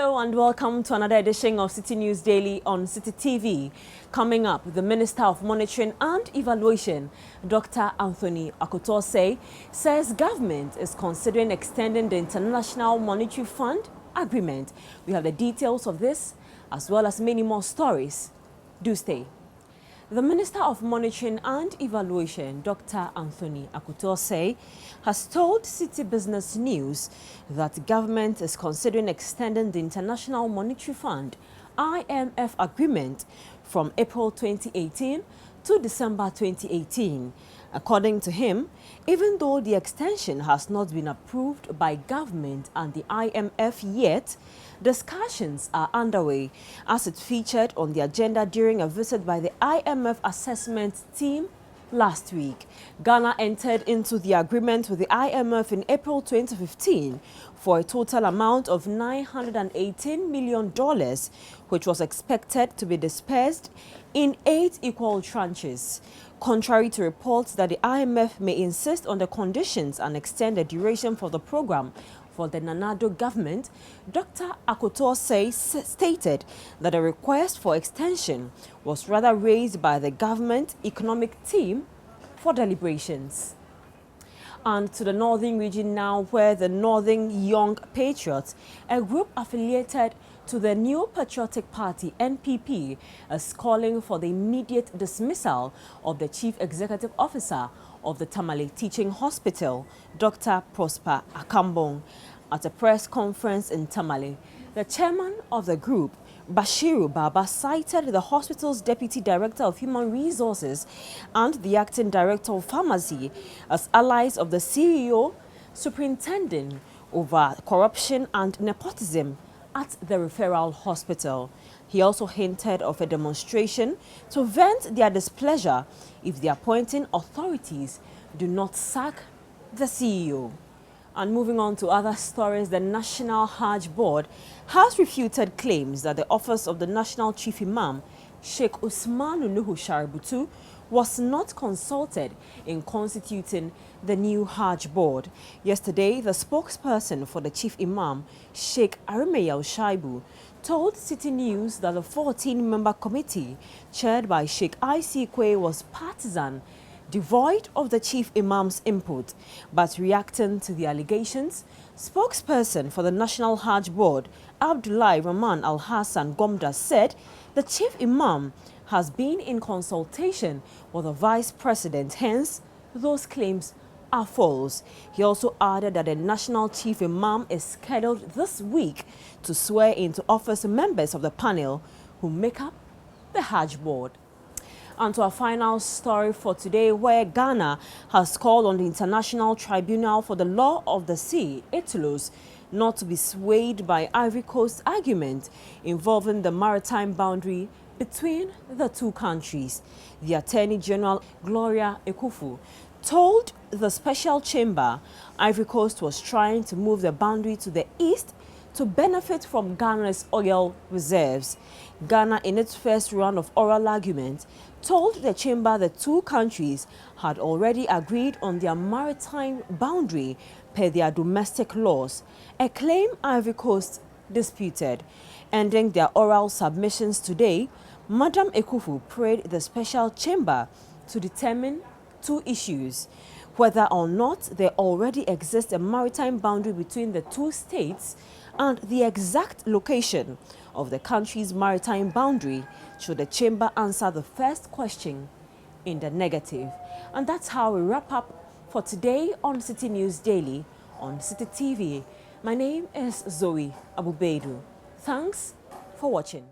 Hello and welcome to another edition of Citi News Daily on Citi TV. Coming up, the Minister of Monitoring and Evaluation, Dr Anthony Akoto Osei, says government is considering extending the International Monetary Fund agreement. We have the details of this as well as many more stories. Do stay. The Minister of Monitoring and Evaluation, Dr Anthony Akoto Osei, has told Citi Business News that government is considering extending the International Monetary Fund IMF agreement from April 2018 to December 2018. According to him, even though the extension has not been approved by government and the IMF yet, discussions are underway as it featured on the agenda during a visit by the IMF assessment team last week. Ghana entered into the agreement with the IMF in April 2015 for a total amount of $918 million, which was expected to be dispersed in 8 equal tranches. Contrary to reports that the IMF may insist on the conditions and extend the duration for the program for the Nana Addo government, Dr Akoto Osei stated that a request for extension was rather raised by the government economic team for deliberations. And to the northern region now, where the Northern Young Patriots, a group affiliated to the New Patriotic Party (NPP), is calling for the immediate dismissal of the Chief Executive Officer of the Tamale Teaching Hospital, Dr Prosper Akambong. At a press conference in Tamale, the chairman of the group, Bashiru Baba, cited the hospital's Deputy Director of Human Resources and the Acting Director of Pharmacy as allies of the CEO, superintending over corruption and nepotism at the referral hospital. He also hinted of a demonstration to vent their displeasure if the appointing authorities do not sack the CEO. And moving on to other stories, the National Hajj Board has refuted claims that the office of the National Chief Imam, Sheikh Usman Nuhu Shaributu, was not consulted in constituting the new Hajj Board. Yesterday, the spokesperson for the Chief Imam, Sheikh Arimeyal Shaibu, told Citi News that the 14-member committee, chaired by Sheikh I.C. Kwe, was partisan, devoid of the Chief Imam's input. But reacting to the allegations, spokesperson for the National Hajj Board, Abdullahi Rahman Al-Hassan Gov't, said the Chief Imam has been in consultation with the Vice President, hence those claims are false. He also added that the National Chief Imam is scheduled this week to swear into office members of the panel who make up the Hajj Board. And to our final story for today, where Ghana has called on the International Tribunal for the Law of the Sea, ITLOS, not to be swayed by Ivory Coast argument involving the maritime boundary between the two countries. The Attorney General, Gloria Ekufu, told the special chamber Ivory Coast was trying to move the boundary to the east to benefit from Ghana's oil reserves. Ghana, in its first round of oral argument, told the chamber the two countries had already agreed on their maritime boundary per their domestic laws, a claim Ivory Coast disputed. Ending their oral submissions today, Madam Ekufu prayed the special chamber to determine two issues: whether or not there already exists a maritime boundary between the two states and the exact location of the country's maritime boundary, should the chamber answer the first question in the negative. And that's how we wrap up for today on Citi News Daily on Citi TV. My name is Zoe Abu-Baidoo. Thanks for watching.